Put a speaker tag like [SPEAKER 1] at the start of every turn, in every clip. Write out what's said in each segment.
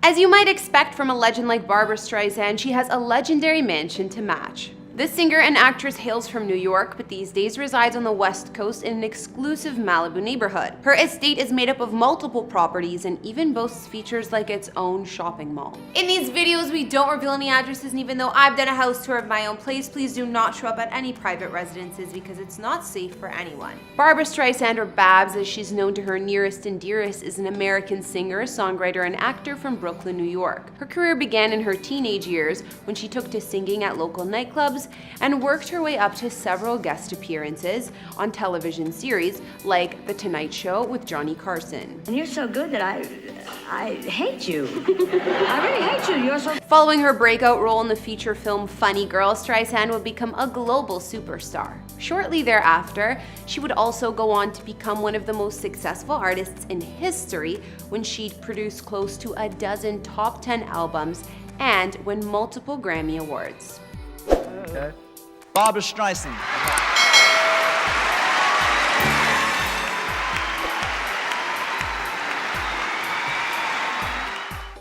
[SPEAKER 1] As you might expect from a legend like Barbra Streisand, she has a legendary mansion to match. This singer and actress hails from New York, but these days resides on the West Coast in an exclusive Malibu neighborhood. Her estate is made up of multiple properties and even boasts features like its own shopping mall. In these videos, we don't reveal any addresses, and even though I've done a house tour of my own place, please do not show up at any private residences because it's not safe for anyone. Barbra Streisand, or Babs as she's known to her nearest and dearest, is an American singer, songwriter, and actor from Brooklyn, New York. Her career began in her teenage years when she took to singing at local nightclubs and worked her way up to several guest appearances on television series like The Tonight Show with Johnny Carson.
[SPEAKER 2] And you're so good that I hate you. I really hate you. You're so...
[SPEAKER 1] Following her breakout role in the feature film Funny Girl, Streisand would become a global superstar. Shortly thereafter, she would also go on to become one of the most successful artists in history when she'd produce close to a dozen top 10 albums and win multiple Grammy Awards.
[SPEAKER 3] Okay. Barbra Streisand.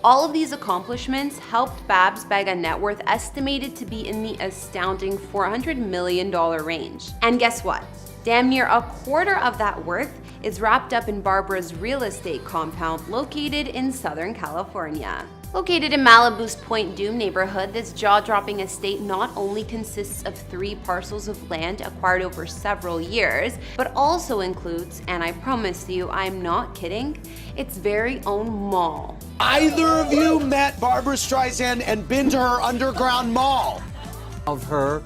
[SPEAKER 1] All of these accomplishments helped Babs bag a net worth estimated to be in the astounding $400 million range. And guess what? Damn near a quarter of that worth is wrapped up in Barbra's real estate compound located in Southern California. Located in Malibu's Point Dume neighborhood, this jaw-dropping estate not only consists of 3 parcels of land acquired over several years, but also includes, and I promise you, I'm not kidding, its very own mall.
[SPEAKER 4] Either of you met Barbra Streisand and been to her underground mall?
[SPEAKER 5] Of her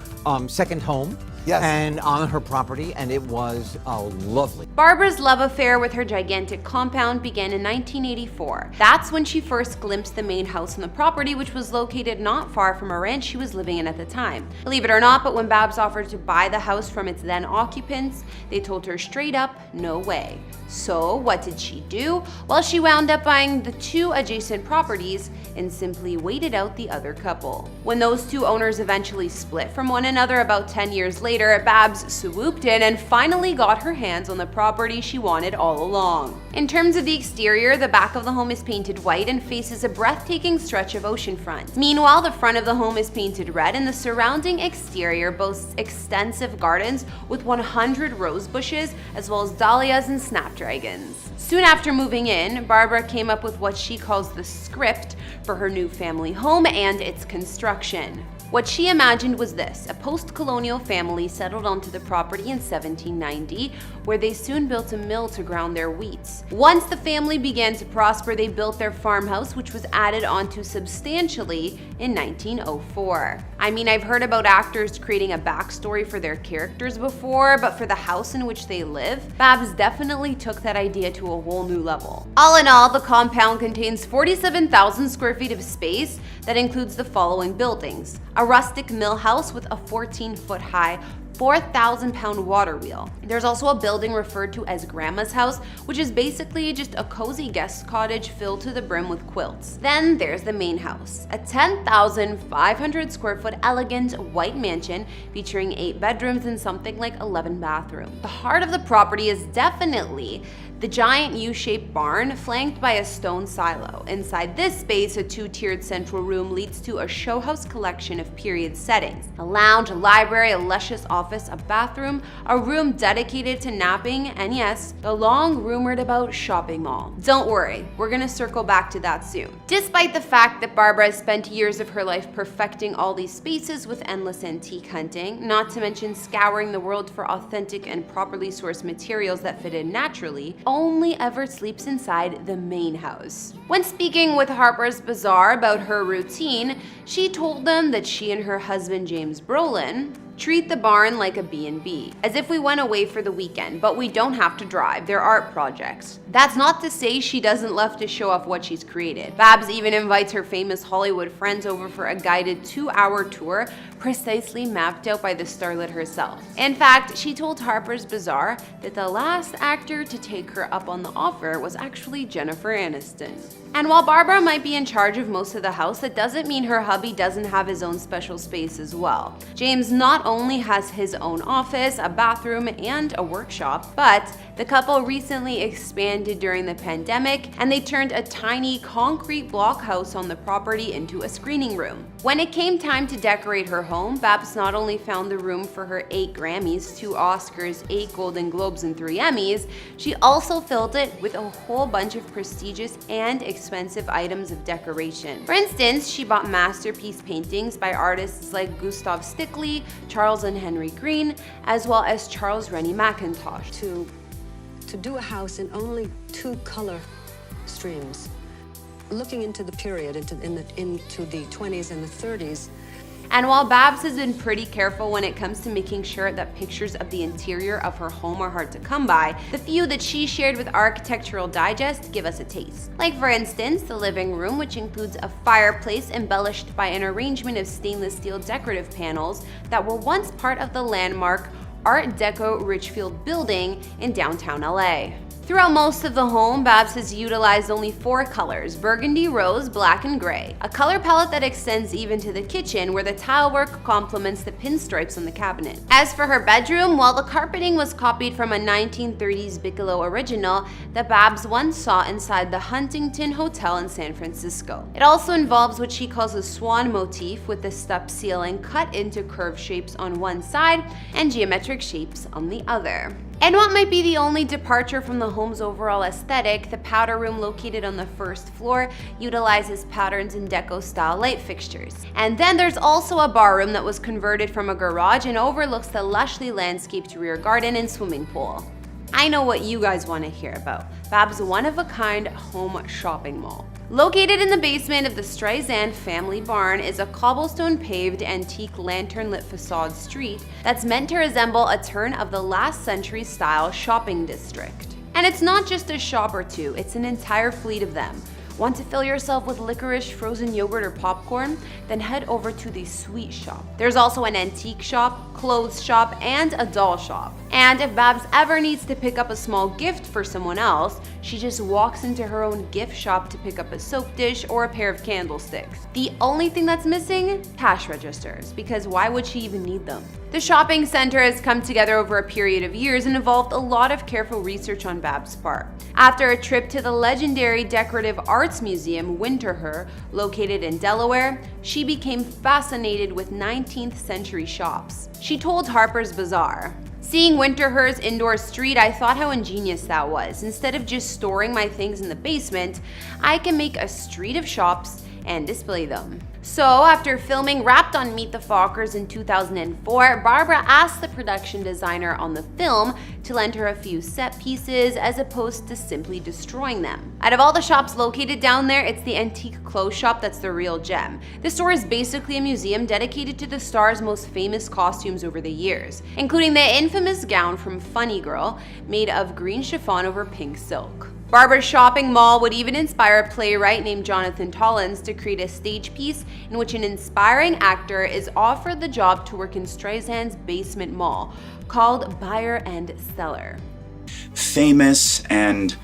[SPEAKER 5] second home.
[SPEAKER 4] Yes.
[SPEAKER 5] And on her property, and it was lovely.
[SPEAKER 1] Barbra's love affair with her gigantic compound began in 1984. That's when she first glimpsed the main house on the property, which was located not far from a ranch she was living in at the time. Believe it or not, but when Babs offered to buy the house from its then occupants, they told her straight up, no way. So what did she do? Well, she wound up buying the 2 adjacent properties and simply waited out the other couple. When those 2 owners eventually split from one another about 10 years later, Babs swooped in and finally got her hands on the property she wanted all along. In terms of the exterior, the back of the home is painted white and faces a breathtaking stretch of oceanfront. Meanwhile, the front of the home is painted red, and the surrounding exterior boasts extensive gardens with 100 rose bushes, as well as dahlias and snapdragons. Soon after moving in, Barbra came up with what she calls the script for her new family home and its construction. What she imagined was this: a post-colonial family settled onto the property in 1790, where they soon built a mill to ground their wheat. Once the family began to prosper, they built their farmhouse, which was added onto substantially in 1904. I mean, I've heard about actors creating a backstory for their characters before, but for the house in which they live, Babs definitely took that idea to a whole new level. All in all, the compound contains 47,000 square feet of space that includes the following buildings: a rustic mill house with a 14-foot high 4,000-pound water wheel. There's also a building referred to as Grandma's house, which is basically just a cozy guest cottage filled to the brim with quilts. Then there's the main house, a 10,500 square foot elegant white mansion featuring 8 bedrooms and something like 11 bathrooms. The heart of the property is definitely the giant U-shaped barn flanked by a stone silo. Inside this space, a 2-tiered central room leads to a showhouse collection of period settings: a lounge, a library, a luscious office, a bathroom, a room dedicated to napping, and yes, the long rumored about shopping mall. Don't worry, we're gonna circle back to that soon. Despite the fact that Barbra has spent years of her life perfecting all these spaces with endless antique hunting, not to mention scouring the world for authentic and properly sourced materials that fit in naturally, only ever sleeps inside the main house. When speaking with Harper's Bazaar about her routine, she told them that she and her husband James Brolin treat the barn like a B&B, as if we went away for the weekend, but we don't have to drive, they're art projects. That's not to say she doesn't love to show off what she's created. Babs even invites her famous Hollywood friends over for a guided 2-hour tour precisely mapped out by the starlet herself. In fact, she told Harper's Bazaar that the last actor to take her up on the offer was actually Jennifer Aniston. And while Barbra might be in charge of most of the house, that doesn't mean her hubby doesn't have his own special space as well. James not only has his own office, a bathroom, and a workshop, but The couple recently expanded during the pandemic, and they turned a tiny concrete block house on the property into a screening room. When it came time to decorate her home, Babs not only found the room for her 8 Grammys, 2 Oscars, 8 Golden Globes, and 3 Emmys, she also filled it with a whole bunch of prestigious and expensive items of decoration. For instance, she bought masterpiece paintings by artists like Gustav Stickley, Charles and Henry Green, as well as Charles Rennie Mackintosh.
[SPEAKER 6] To do a house in only 2 color streams, looking into the period, into the 20s and the 30s.
[SPEAKER 1] And while Babs has been pretty careful when it comes to making sure that pictures of the interior of her home are hard to come by, the few that she shared with Architectural Digest give us a taste. Like for instance, the living room, which includes a fireplace embellished by an arrangement of stainless steel decorative panels that were once part of the landmark Art Deco Richfield building in downtown LA. Throughout most of the home, Babs has utilized only 4 colors: burgundy, rose, black, and gray. A color palette that extends even to the kitchen, where the tile work complements the pinstripes on the cabinet. As for her bedroom, while the carpeting was copied from a 1930s Bigelow original that Babs once saw inside the Huntington Hotel in San Francisco. It also involves what she calls a swan motif, with the step ceiling cut into curved shapes on one side and geometric shapes on the other. And what might be the only departure from the home's overall aesthetic, the powder room located on the first floor utilizes patterns and deco-style light fixtures. And then there's also a bar room that was converted from a garage and overlooks the lushly landscaped rear garden and swimming pool. I know what you guys want to hear about: Babs' one-of-a-kind home shopping mall. Located in the basement of the Streisand family barn is a cobblestone-paved, antique lantern-lit facade street that's meant to resemble a turn-of-the-last-century style shopping district. And it's not just a shop or two, it's an entire fleet of them. Want to fill yourself with licorice, frozen yogurt, or popcorn? Then head over to the sweet shop. There's also an antique shop, clothes shop, and a doll shop. And if Babs ever needs to pick up a small gift for someone else, she just walks into her own gift shop to pick up a soap dish or a pair of candlesticks. The only thing that's missing? Cash registers, because why would she even need them? The shopping center has come together over a period of years and involved a lot of careful research on Babs' part. After a trip to the legendary Decorative Arts Museum, Winterthur, located in Delaware, she became fascinated with 19th century shops. She told Harper's Bazaar, "Seeing Winterthur's indoor street, I thought how ingenious that was. Instead of just storing my things in the basement, I can make a street of shops and display them." So, after filming Wrapped on Meet the Fockers in 2004, Barbra asked the production designer on the film to lend her a few set pieces as opposed to simply destroying them. Out of all the shops located down there, it's the antique clothes shop that's the real gem. This store is basically a museum dedicated to the star's most famous costumes over the years, including the infamous gown from Funny Girl, made of green chiffon over pink silk. Barbra's shopping mall would even inspire a playwright named Jonathan Tollins to create a stage piece in which an inspiring actor is offered the job to work in Streisand's basement mall, called Buyer and Seller.
[SPEAKER 7] Famous and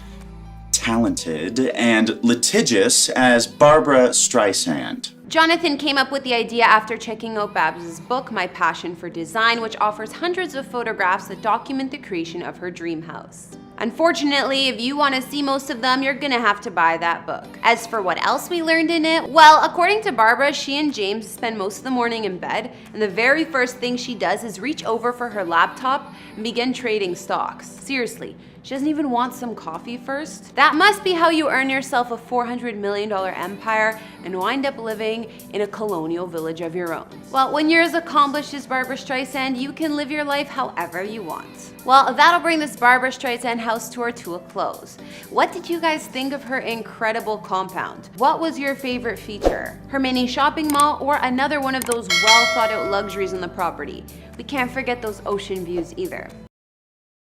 [SPEAKER 7] talented and litigious as Barbra Streisand.
[SPEAKER 1] Jonathan came up with the idea after checking out Babs' book, My Passion for Design, which offers hundreds of photographs that document the creation of her dream house. Unfortunately, if you want to see most of them, you're gonna have to buy that book. As for what else we learned in it, well, according to Barbra, she and James spend most of the morning in bed, and the very first thing she does is reach over for her laptop and begin trading stocks. Seriously, she doesn't even want some coffee first? That must be how you earn yourself a $400 million empire and wind up living in a colonial village of your own. Well, when you're as accomplished as Barbra Streisand, you can live your life however you want. Well, that'll bring this Barbra Streisand house tour to a close. What did you guys think of her incredible compound? What was your favorite feature? Her mini shopping mall, or another one of those well thought out luxuries on the property? We can't forget those ocean views either.